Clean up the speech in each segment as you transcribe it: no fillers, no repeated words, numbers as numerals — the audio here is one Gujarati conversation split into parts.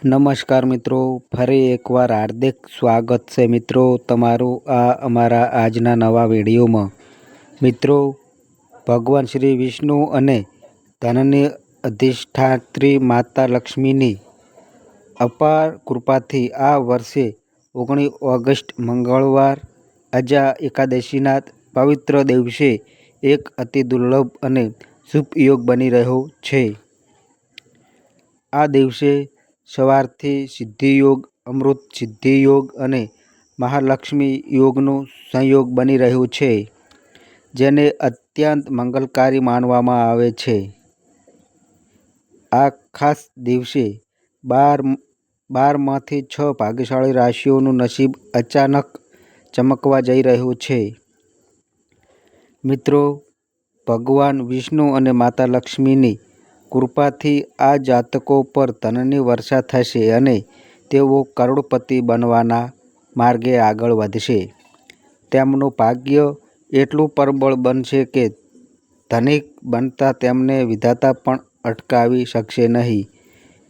નમસ્કાર મિત્રો, ફરી એકવાર હાર્દિક સ્વાગત છે મિત્રો તમારું આ અમારા આજના નવા વિડીયોમાં। મિત્રો, ભગવાન શ્રી વિષ્ણુ અને ધનની અધિષ્ઠાત્રી માતા લક્ષ્મીની અપાર કૃપાથી આ વર્ષે 19 ઓગસ્ટ મંગળવાર અજા એકાદશીના પવિત્ર દિવસે એક અતિ દુર્લભ અને શુભ યોગ બની રહ્યો છે। આ દિવસે સવારથી સિદ્ધિ યોગ, અમૃત સિદ્ધિ યોગ અને મહાલક્ષ્મી યોગનો સંયોગ બની રહ્યો છે, જેને અત્યંત મંગલકારી માનવામાં આવે છે। આ ખાસ દિવસે 12માંથી 6 ભાગ્યશાળી રાશિઓનું નસીબ અચાનક ચમકવા જઈ રહ્યું છે। મિત્રો, ભગવાન વિષ્ણુ અને માતા લક્ષ્મીની કૃપાથી આ જાતકો પર ધનની વર્ષા થશે અને તેઓ કરોડપતિ બનવાના માર્ગે આગળ વધશે। તેમનું ભાગ્ય એટલું પ્રબળ બનશે કે ધનિક બનતા તેમને વિધાતા પણ અટકાવી શકશે નહીં।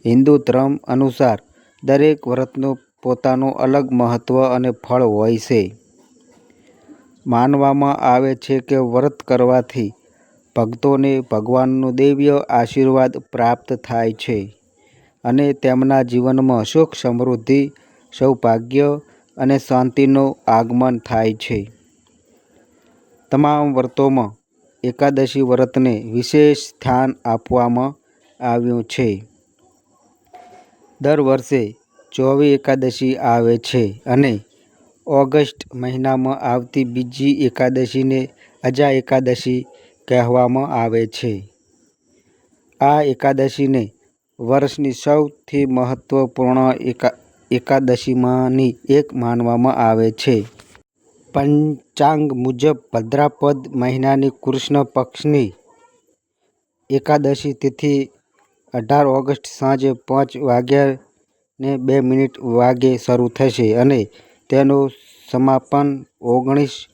હિન્દુ ધર્મ અનુસાર દરેક વ્રતનું પોતાનું અલગ મહત્વ અને ફળ હોય છે। માનવામાં આવે છે કે વ્રત કરવાથી ભક્તોને ભગવાનનું દિવ્ય આશીર્વાદ પ્રાપ્ત થાય છે અને તેમના જીવનમાં સુખ, સમૃદ્ધિ, સૌભાગ્ય અને શાંતિનું આગમન થાય છે। તમામ વ્રતોમાં એકાદશી વ્રતને વિશેષ સ્થાન આપવામાં આવ્યું છે। દર વર્ષે 24 એકાદશી આવે છે અને ઓગસ્ટ મહિનામાં આવતી બીજી એકાદશીને અજા એકાદશી કહેવામાં આવે છે। આ એકાદશીને વર્ષની સૌથી મહત્વપૂર્ણ એકાદશીમાંની એક માનવામાં આવે છે। પંચાંગ મુજબ ભાદ્રપદ મહિનાની કૃષ્ણ પક્ષની એકાદશી તિથિ 18 ઓગસ્ટ સાંજે 5:02 વાગે શરૂ થશે અને તેનું સમાપન 19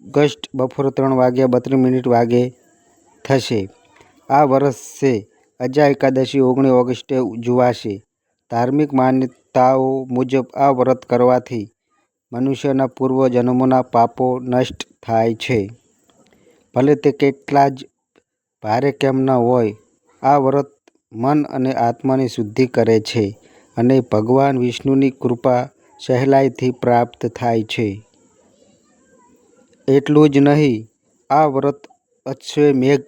ઓગસ્ટ બપોરે 3:32 વાગે થશે। આ વર્ષે અજા એકાદશી 19 ઓગસ્ટે ઉજવાશે। ધાર્મિક માન્યતાઓ મુજબ આ વ્રત કરવાથી મનુષ્યના પૂર્વ જન્મોના પાપો નષ્ટ થાય છે, ભલે તે કેટલા જ ભારે કેમ ન હોય। આ વ્રત મન અને આત્માની શુદ્ધિ કરે છે અને ભગવાન વિષ્ણુની કૃપા સહેલાઈથી પ્રાપ્ત થાય છે। એટલું જ નહીં, આ વ્રત અશ્વમેઘ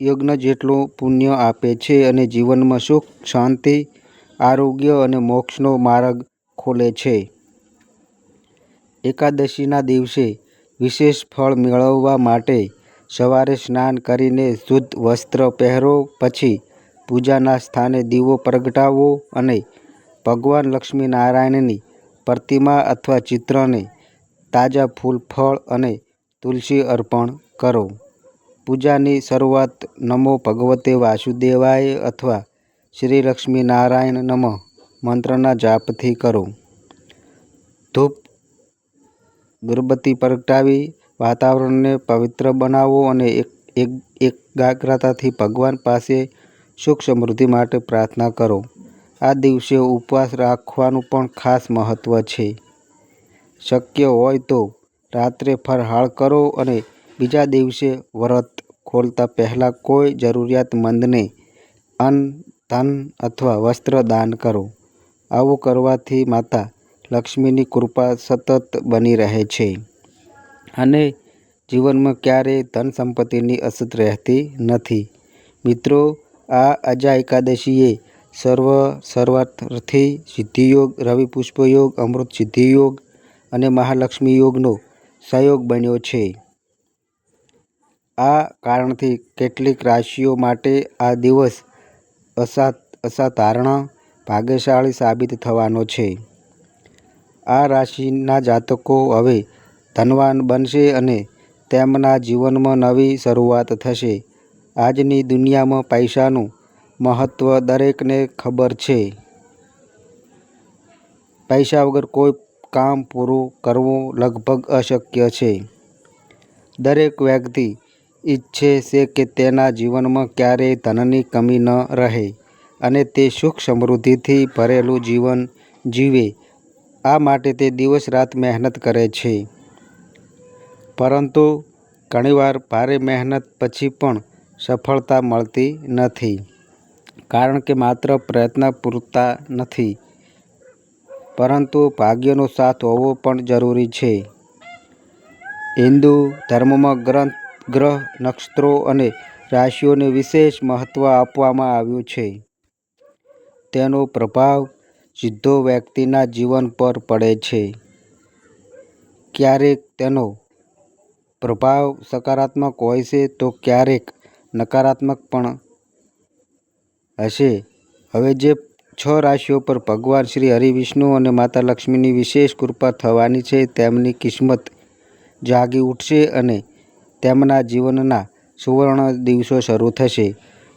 યજ્ઞ જેટલું પુણ્ય આપે છે અને જીવનમાં સુખ, શાંતિ, આરોગ્ય અને મોક્ષનો માર્ગ ખોલે છે। એકાદશીના દિવસે વિશેષ ફળ મેળવવા માટે સવારે સ્નાન કરીને શુદ્ધ વસ્ત્ર પહેરો, પછી પૂજાના સ્થાને દીવો પ્રગટાવો અને ભગવાન લક્ષ્મીનારાયણની પ્રતિમા અથવા ચિત્રને તાજા ફૂલ, ફળ અને તુલસી અર્પણ કરો। પૂજાની શરૂઆત નમો ભગવતે વાસુદેવાય અથવા શ્રી લક્ષ્મીનારાયણ નમઃ મંત્રના જાપથી કરો। ધૂપ અગરબત્તી પ્રગટાવી વાતાવરણને પવિત્ર બનાવો અને એકાગ્રતાથી ભગવાન પાસે સુખ સમૃદ્ધિ માટે પ્રાર્થના કરો। આ દિવસે ઉપવાસ રાખવાનું પણ ખાસ મહત્વ છે। શક્ય હોય તો રાત્રે ફરાળ કરો અને બીજા દિવસે વ્રત ખોલતા પહેલા કોઈ જરૂરિયાતમંદને અન્ન, ધન અથવા વસ્ત્ર દાન કરો। આવું કરવાથી માતા લક્ષ્મીની કૃપા સતત બની રહે છે અને જીવનમાં ક્યારેય ધન સંપત્તિની અછત રહેતી નથી। મિત્રો, આ અજા એકાદશીએ સર્વાર્થી સિદ્ધિ યોગ, રવિ પુષ્પ યોગ, અમૃત સિદ્ધિ યોગ અને મહાલક્ષ્મી યોગનો સંયોગ બન્યો છે। આ કારણથી કેટલીક રાશિઓ માટે આ દિવસ અસાધારણ ભાગ્યશાળી સાબિત થવાનો છે। આ રાશિના જાતકો હવે ધનવાન બનશે અને તેમના જીવનમાં નવી શરૂઆત થશે। આજની દુનિયામાં પૈસાનું મહત્વ દરેકને ખબર છે। પૈસા વગર કોઈ કામ પૂરું કરવું લગભગ અશક્ય છે। દરેક વ્યક્તિ ઈચ્છે છે કે તેના જીવનમાં ક્યારેય ધનની કમી ન રહે અને તે સુખ સમૃદ્ધિથી ભરેલું જીવન જીવે આ માટે તે દિવસ રાત મહેનત કરે છે. પરંતુ ઘણીવાર ભારે મહેનત પછી પણ સફળતા મળતી નથી, કારણ કે માત્ર પ્રયત્ન પૂરતા નથી, પરંતુ ભાગ્યનો સાથ હોવો પણ જરૂરી છે. હિન્દુ ધર્મમાં ગ્રહ, નક્ષત્રો અને રાશિઓને વિશેષ મહત્વ આપવામાં આવ્યું છે. તેનો પ્રભાવ સીધો વ્યક્તિના જીવન પર પડે છે. ક્યારેક તેનો પ્રભાવ સકારાત્મક હોય છે તો ક્યારેક નકારાત્મક પણ હશે. હવે જે 6 રાશિઓ પર ભગવાન શ્રી હરિ, વિષ્ણુ અને માતા લક્ષ્મીની વિશેષ કૃપા થવાની છે, તેમની કિસ્મત જાગી ઉઠશે અને તેમના જીવનના સુવર્ણ દિવસો શરૂ થશે.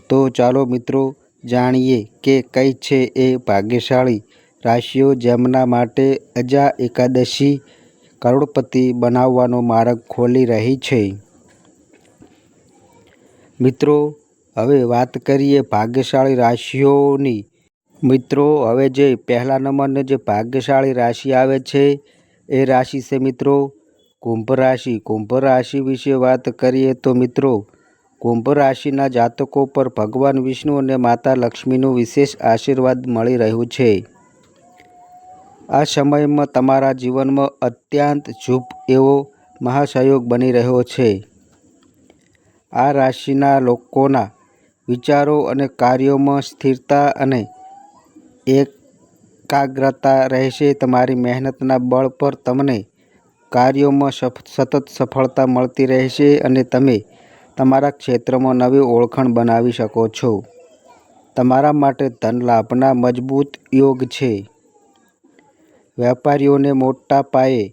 તો ચાલો મિત્રો જાણીએ કે કઈ છે એ ભાગ્યશાળી રાશિઓ જેમના માટે અજા એકાદશી કરોડપતિ બનવાનો માર્ગ ખોલી રહી છે. મિત્રો હવે વાત કરીએ ભાગ્યશાળી રાશિઓની. મિત્રો હવે જે પહેલા નંબરની જે ભાગ્યશાળી રાશિ આવે છે એ રાશિ છે મિત્રો કુંભ રાશિ. કુંભ રાશિ વિશે વાત કરીએ તો મિત્રો કુંભ રાશિના જાતકો પર ભગવાન વિષ્ણુ અને માતા લક્ષ્મીનું વિશેષ આશીર્વાદ મળી રહ્યું છે. આ સમયમાં તમારા જીવનમાં અત્યંત શુભ એવો મહાસંયોગ બની રહ્યો છે. આ રાશિના લોકોના વિચારો અને કાર્યોમાં સ્થિરતા અને એકાગ્રતા રહેશે. તમારી મહેનતના બળ પર તમને કાર્યોમાં સતત સફળતા મળતી રહેશે અને તમે તમારા ક્ષેત્રમાં નવી ઓળખાણ બનાવી શકો છો. તમારા માટે ધન લાભના મજબૂત યોગ છે. વેપારીઓને મોટા પાયે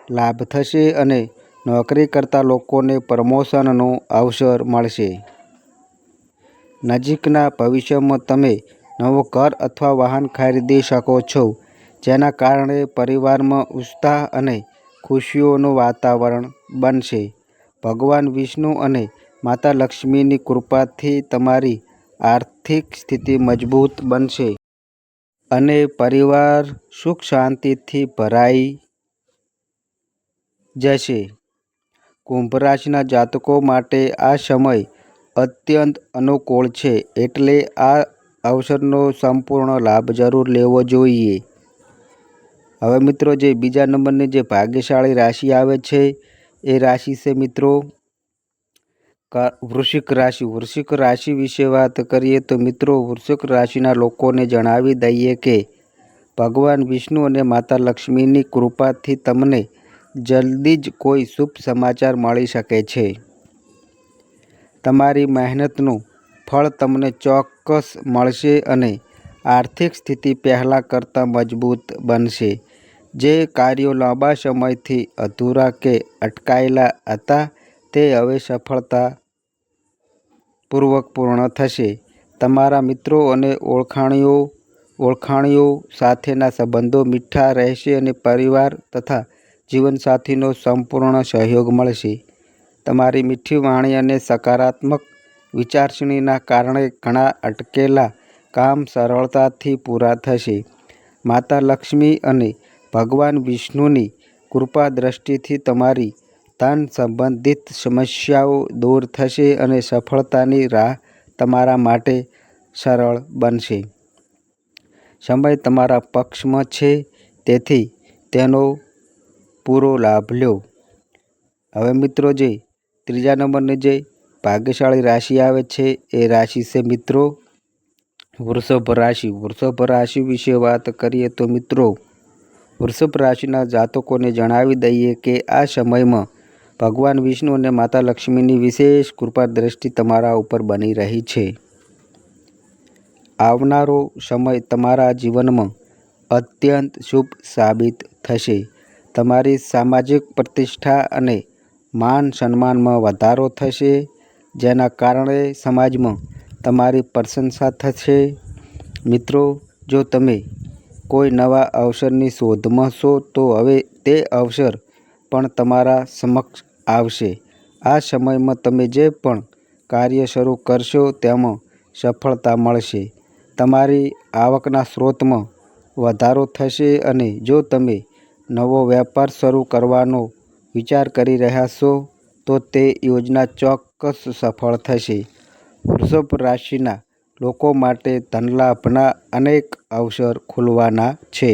લાભ થશે અને નોકરી કરતા લોકોને પ્રમોશનનો અવસર મળશે. નજીકના ભવિષ્યમાં તમે નવું ઘર અથવા વાહન ખરીદી શકો છો, જેના કારણે પરિવારમાં ઉત્સાહ અને ખુશીઓનું વાતાવરણ બનશે. ભગવાન વિષ્ણુ અને માતા લક્ષ્મીની કૃપાથી તમારી આર્થિક સ્થિતિ મજબૂત બનશે અને પરિવાર સુખ શાંતિથી ભરાઈ જશે. કુંભ રાશિના જાતકો માટે આ સમય અત્યંત અનુકૂળ છે, એટલે આ અવસરનો સંપૂર્ણ લાભ જરૂર લેવો જોઈએ. હવે મિત્રો જે બીજા નંબરની જે ભાગ્યશાળી રાશિ આવે છે એ રાશિ છે મિત્રો વૃશ્ચિક રાશિ. વૃશ્ચિક રાશિ વિશે વાત કરીએ તો મિત્રો વૃશ્ચિક રાશિના લોકોને જણાવી દઈએ કે ભગવાન વિષ્ણુ અને માતા લક્ષ્મીની કૃપાથી તમને જલ્દી જ કોઈ શુભ સમાચાર મળી શકે છે. તમારી મહેનતનું ફળ તમને ચોક્કસ મળશે અને આર્થિક સ્થિતિ પહેલાં કરતાં મજબૂત બનશે. જે કાર્યો લાંબા સમયથી અધૂરા કે અટકાયેલા હતા તે હવે સફળતાપૂર્વક પૂર્ણ થશે. તમારા મિત્રો અને ઓળખાણીઓ સાથેના સંબંધો મીઠા રહેશે અને પરિવાર તથા જીવનસાથીનો સંપૂર્ણ સહયોગ મળશે. તમારી મીઠી વાણી અને સકારાત્મક વિચારસરણીના કારણે ઘણા અટકેલા કામ સરળતાથી પૂરા થશે. માતા લક્ષ્મી અને ભગવાન વિષ્ણુની કૃપા દ્રષ્ટિથી તમારી ધન સંબંધિત સમસ્યાઓ દૂર થશે અને સફળતાની રાહ તમારા માટે સરળ બનશે. સમય તમારા પક્ષમાં છે, તેથી તેનો પૂરો લાભ લો. હવે મિત્રો જે ત્રીજા નંબરની જે ભાગ્યશાળી રાશિ આવે છે એ રાશિ છે મિત્રો વૃષભ રાશિ. વૃષભ રાશિ વિશે વાત કરીએ તો મિત્રો વૃષભ રાશિના જાતકોને જણાવી દઈએ કે આ સમયમાં ભગવાન વિષ્ણુ અને માતા લક્ષ્મીની વિશેષ કૃપા દ્રષ્ટિ તમારા ઉપર બની રહી છે. આવનારો સમય તમારા જીવનમાં અત્યંત શુભ સાબિત થશે. તમારી સામાજિક પ્રતિષ્ઠા અને માન સન્માનમાં વધારો થશે, જેના કારણે સમાજમાં તમારી પ્રશંસા થશે. મિત્રો જો તમે કોઈ નવા અવસરની શોધમાં છો તો હવે તે અવસર પણ તમારા સમક્ષ આવશે. આ સમયમાં તમે જે પણ કાર્ય શરૂ કરશો તેમાં સફળતા મળશે. તમારી આવકના સ્ત્રોતમાં વધારો થશે અને જો તમે નવો વેપાર શરૂ કરવાનો વિચાર કરી રહ્યા છો તો તે યોજના ચોક્કસ સફળ થશે. વૃષભ રાશિના લોકો માટે ધનલાભના અનેક અવસર ખુલવાના છે.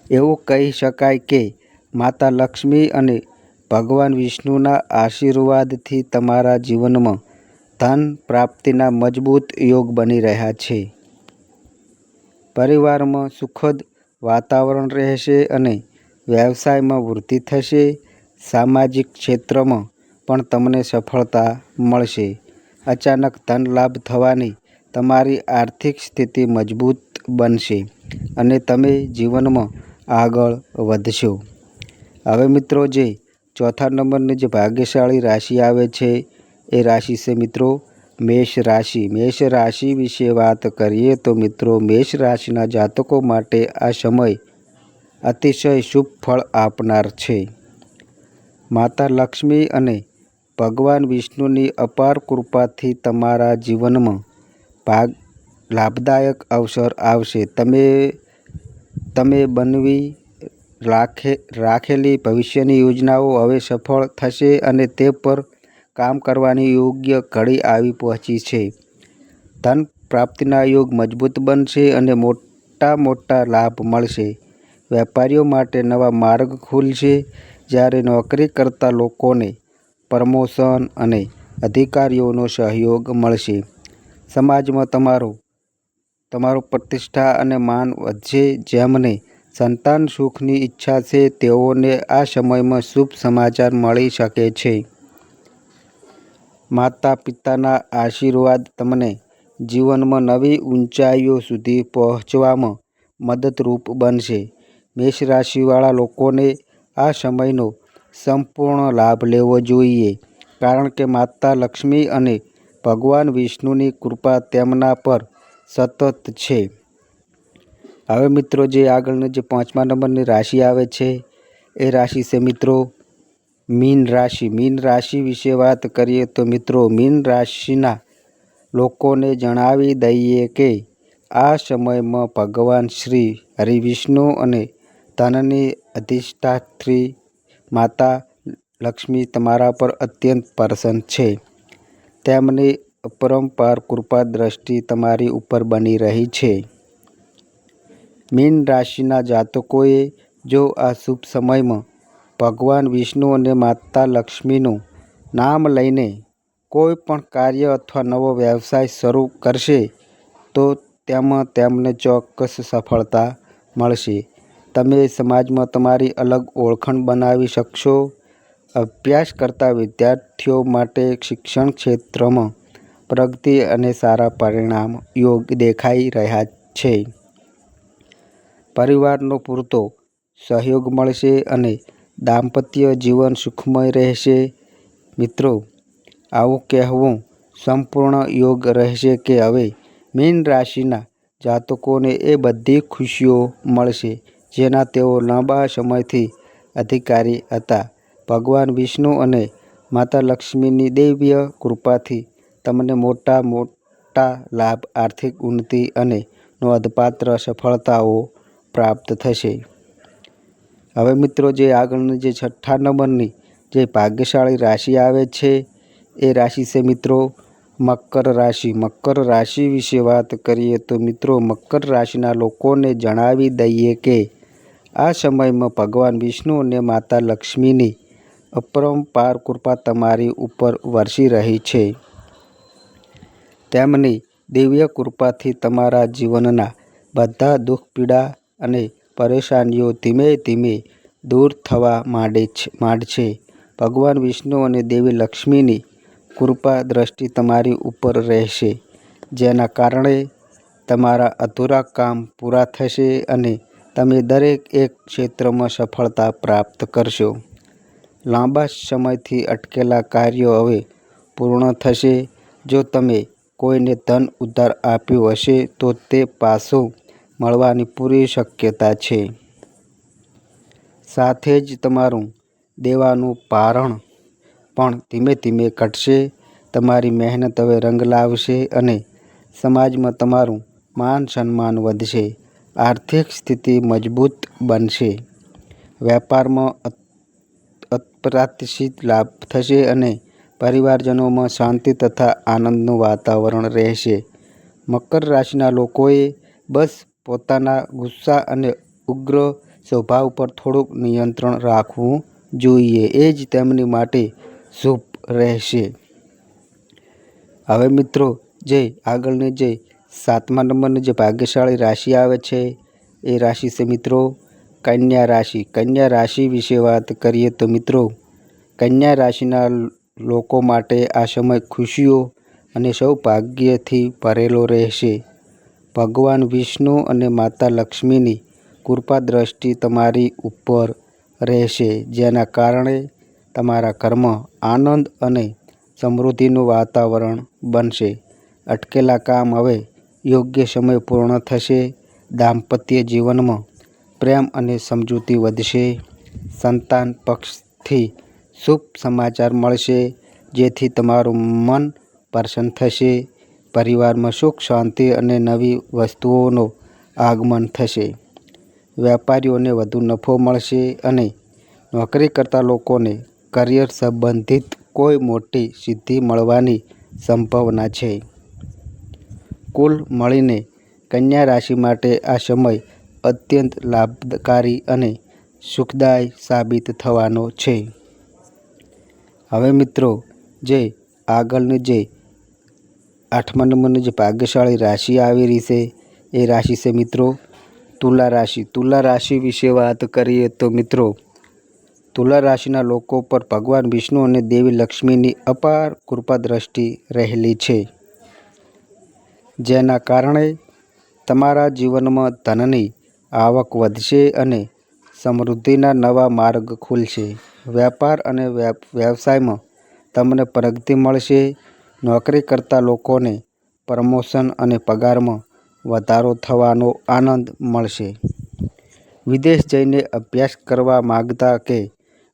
એવું કહી શકાય કે માતા લક્ષ્મી અને ભગવાન વિષ્ણુના આશીર્વાદથી તમારા જીવનમાં ધન પ્રાપ્તિના મજબૂત યોગ બની રહ્યા છે. પરિવારમાં સુખદ વાતાવરણ રહેશે અને વ્યવસાયમાં વૃદ્ધિ થશે. સામાજિક ક્ષેત્રમાં પણ તમને સફળતા મળશે. અચાનક ધન લાભ થવાની તમારી આર્થિક સ્થિતિ મજબૂત બનશે અને તમે જીવનમાં આગળ વધશો. હવે મિત્રો, જે ચોથા નંબરની જે ભાગ્યશાળી રાશિ આવે છે એ રાશિ છે મિત્રો મેષ રાશિ. મેષ રાશિ વિશે વાત કરીએ તો મિત્રો, મેષ રાશિના જાતકો માટે આ સમય અતિશય શુભ ફળ આપનાર છે. માતા લક્ષ્મી અને ભગવાન વિષ્ણુની અપાર કૃપાથી તમારા જીવનમાં લાભદાયક અવસર આવશે. તમે બનાવી રાખેલી ભવિષ્યની યોજનાઓ હવે સફળ થશે અને તે પર કામ કરવાની યોગ્ય ઘડી આવી પહોંચી છે. ધન પ્રાપ્તિના યોગ મજબૂત બનશે અને મોટા લાભ મળશે. વેપારીઓ માટે નવા માર્ગ ખુલશે, જ્યારે નોકરી કરતા લોકોને પ્રમોશન અને અધિકારીઓનો સહયોગ મળશે. સમાજમાં તમારો પ્રતિષ્ઠા અને માન વધશે. જેમને સંતાન સુખની ઈચ્છા છે તેઓને આ સમયમાં શુભ સમાચાર મળી શકે છે. માતા પિતાના આશીર્વાદ તમને જીવનમાં નવી ઊંચાઈઓ સુધી પહોંચવામાં મદદરૂપ બનશે. મેષ રાશિવાળા લોકોને આ સમયનો સંપૂર્ણ લાભ લેવો જોઈએ, કારણ કે માતા લક્ષ્મી અને ભગવાન વિષ્ણુની કૃપા તેમના પર સતત છે. હવે મિત્રો, જે આગળની જે પાંચમા નંબરની રાશિ આવે છે એ રાશિ છે મિત્રો મીન રાશિ. મીન રાશિ વિશે વાત કરીએ તો મિત્રો, મીન રાશિના લોકોને જણાવી દઈએ કે આ સમયમાં ભગવાન શ્રી હરિવિષ્ણુ અને ધનની અધિષ્ઠાત્રી માતા લક્ષ્મી તમારા પર અત્યંત પ્રસન્ન છે. તેમની અપરંપાર કૃપા દ્રષ્ટિ તમારી ઉપર બની રહી છે. મીન રાશિના જાતકોએ જો આ શુભ સમયમાં ભગવાન વિષ્ણુ અને માતા લક્ષ્મીનું નામ લઈને કોઈ પણ કાર્ય અથવા નવો વ્યવસાય શરૂ કરશે તો તેમાં તેમને ચોક્કસ સફળતા મળશે. તમે સમાજમાં તમારી અલગ ઓળખાણ બનાવી શકશો. અભ્યાસ કરતા વિદ્યાર્થીઓ માટે શિક્ષણ ક્ષેત્રમાં પ્રગતિ અને સારા પરિણામ યોગ દેખાઈ રહ્યા છે. પરિવારનો પૂરતો સહયોગ મળશે અને દાંપત્ય જીવન સુખમય રહેશે. મિત્રો, આવું કહેવું સંપૂર્ણ યોગ રહેશે કે હવે મીન રાશિના જાતકોને એ બધી ખુશીઓ મળશે જેના તેઓ લાંબા સમયથી અધિકારી હતા. ભગવાન વિષ્ણુ અને માતા લક્ષ્મીની દિવ્ય કૃપાથી તમને મોટા લાભ, આર્થિક ઉન્નતિ અને નોંધપાત્ર સફળતાઓ પ્રાપ્ત થશે. હવે મિત્રો, જે આગળની જે છઠ્ઠા નંબરની જે ભાગ્યશાળી રાશિ આવે છે એ રાશિ છે મિત્રો મકર રાશિ. મકર રાશિ વિશે વાત કરીએ તો મિત્રો, મકર રાશિના લોકોને જણાવી દઈએ કે આ સમયમાં ભગવાન વિષ્ણુ અને માતા લક્ષ્મીની અપરંપાર કૃપા તમારી ઉપર વરસી રહી છે. તેમની દિવ્ય કૃપાથી તમારા જીવનના બધા દુઃખ, પીડા અને પરેશાનીઓ ધીમે ધીમે દૂર થવા માંડશે. ભગવાન વિષ્ણુ અને દેવી લક્ષ્મીની કૃપા દ્રષ્ટિ તમારી ઉપર રહેશે, જેના કારણે તમારા અધૂરા કામ પૂરા થશે અને તમે દરેક એક ક્ષેત્રમાં સફળતા પ્રાપ્ત કરશો. લાંબા સમયથી અટકેલા કાર્યો હવે પૂર્ણ થશે. જો તમે કોઈને ધન ઉધાર આપ્યું હશે તો તે પાછું મળવાની પૂરી શક્યતા છે. સાથે જ તમારું દેવાનું ભારણ પણ ધીમે ધીમે ઘટશે. તમારી મહેનત હવે રંગ લાવશે અને સમાજમાં તમારું માન સન્માન વધશે, આર્થિક સ્થિતિ મજબૂત બનશે, વેપારમાં અપ્રત્યાશિત લાભ થશે અને પરિવારજનોમાં શાંતિ તથા આનંદનું વાતાવરણ રહેશે. મકર રાશિના લોકોએ બસ પોતાના ગુસ્સા અને ઉગ્ર સ્વભાવ પર થોડુંક નિયંત્રણ રાખવું જોઈએ. એ જ તેમની માટે શુભ રહેશે. હવે મિત્રો, આગળની 7મા નંબરની ભાગ્યશાળી રાશિ આવે છે એ રાશિ છે મિત્રો કન્યા રાશિ. કન્યા રાશિ વિશે વાત કરીએ તો મિત્રો, કન્યા રાશિના લોકો માટે આ સમય ખુશીઓ અને સૌભાગ્યથી ભરેલો રહેશે. ભગવાન વિષ્ણુ અને માતા લક્ષ્મીની કૃપા દ્રષ્ટિ તમારી ઉપર રહેશે, જેના કારણે તમારા ઘરમાં આનંદ અને સમૃદ્ધિનું વાતાવરણ બનશે. અટકેલા કામ હવે યોગ્ય સમય પૂર્ણ થશે. દાંપત્ય જીવનમાં પ્રેમ અને સમજૂતી વધશે. સંતાન પક્ષથી શુભ સમાચાર મળશે, જેથી તમારું મન પ્રસન્ન થશે. પરિવારમાં સુખ શાંતિ અને નવી વસ્તુઓનું આગમન થશે. વેપારીઓને વધુ નફો મળશે અને નોકરી કરતા લોકોને કરિયર સંબંધિત કોઈ મોટી સિદ્ધિ મળવાની સંભાવના છે. કુલ મળીને કન્યા રાશિ માટે આ સમય અત્યંત લાભકારી અને સુખદાયી સાબિત થવાનો છે. હવે મિત્રો, આગળની 8મા નંબરની ભાગ્યશાળી રાશિ આવી રહી છે એ રાશિ છે મિત્રો તુલા રાશિ. તુલા રાશિ વિશે વાત કરીએ તો મિત્રો, તુલા રાશિના લોકો પર ભગવાન વિષ્ણુ અને દેવી લક્ષ્મીની અપાર કૃપા દ્રષ્ટિ રહેલી છે, જેના કારણે તમારા જીવનમાં ધનની આવક વધશે અને સમૃદ્ધિના નવા માર્ગ ખુલશે. વેપાર અને વ્યવસાયમાં તમને પ્રગતિ મળશે. નોકરી કરતા લોકોને પ્રમોશન અને પગારમાં વધારો થવાનો આનંદ મળશે. વિદેશ જઈને અભ્યાસ કરવા માગતા કે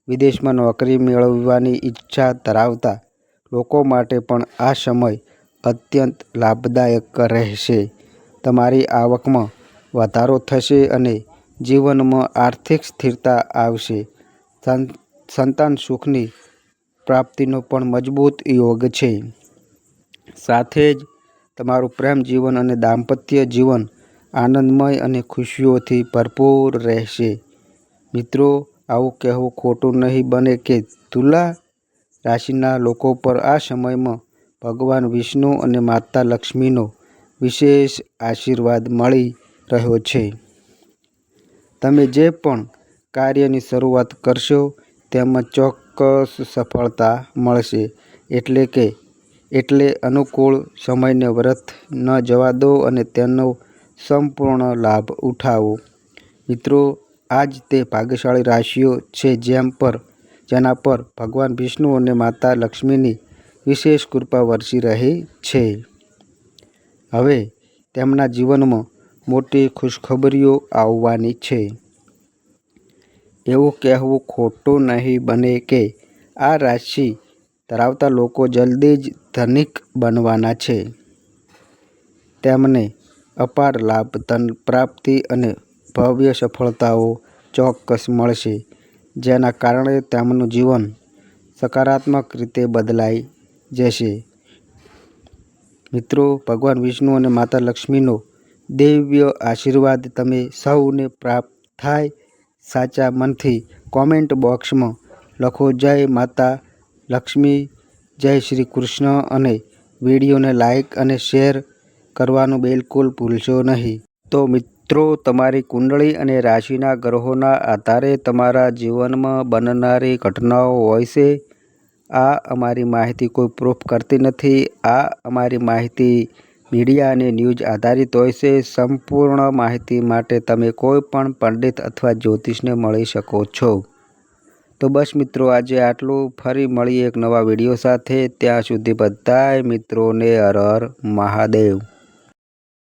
વિદેશમાં નોકરી મેળવવાની ઈચ્છા ધરાવતા લોકો માટે પણ આ સમય અત્યંત લાભદાયક રહેશે. તમારી આવકમાં વધારો થશે અને જીવનમાં આર્થિક સ્થિરતા આવશે. સંતાન સુખની પ્રાપ્તિનો પણ મજબૂત યોગ છે. સાથે જ તમારું પ્રેમ જીવન અને દાંપત્ય જીવન આનંદમય અને ખુશીઓથી ભરપૂર રહેશે. મિત્રો, આવું કહેવું ખોટું નહીં બને કે તુલા રાશિના લોકો પર આ સમયમાં ભગવાન વિષ્ણુ અને માતા લક્ષ્મીનો વિશેષ આશીર્વાદ મળી રહ્યો છે. તમે જે પણ કાર્યની શરૂઆત કરશો તેમાં ચોક્કસ સફળતા મળશે. એટલે અનુકૂળ સમયને વ્યર્થ ન જવા દો અને તેનો સંપૂર્ણ લાભ ઉઠાવો. મિત્રો, આ જ તે ભાગ્યશાળી રાશિઓ છે જેના પર ભગવાન વિષ્ણુ અને માતા લક્ષ્મીની વિશેષ કૃપા વરસી રહી છે. હવે તેમના જીવનમાં મોટી ખુશખબરીઓ આવવાની છે. એવું કહેવું ખોટું નહીં બને કે આ રાશિ ધરાવતા લોકો જલ્દી જ ધનિક બનવાના છે. તેમને અપાર લાભ, ધન પ્રાપ્તિ અને ભવ્ય સફળતાઓ ચોક્કસ મળશે, જેના કારણે તેમનું જીવન સકારાત્મક રીતે બદલાઈ જશે. મિત્રો, ભગવાન વિષ્ણુ અને માતા લક્ષ્મીનો દિવ્ય આશીર્વાદ તમે સૌને પ્રાપ્ત થાય. સાચા મનથી કોમેન્ટ બોક્સમાં લખો જય માતા લક્ષ્મી, જય શ્રી કૃષ્ણ અને વિડીયોને લાઇક અને શેર કરવાનું બિલકુલ ભૂલશો નહીં. તો મિત્રો, તમારી કુંડળી અને રાશિના ગ્રહોના આધારે તમારા જીવનમાં બનનારી ઘટનાઓ હોય છે. આ અમારી માહિતી કોઈ પ્રૂફ કરતી નથી. આ અમારી માહિતી મીડિયા અને ન્યૂઝ આધારિત હોય છે. સંપૂર્ણ માહિતી માટે તમે કોઈ પણ પંડિત અથવા જ્યોતિષને મળી શકો છો. તો બસ મિત્રો, આજે આટલું. ફરી મળીએ એક નવા વિડીયો સાથે. ત્યાં સુધી બધાય મિત્રોને હર હર મહાદેવ.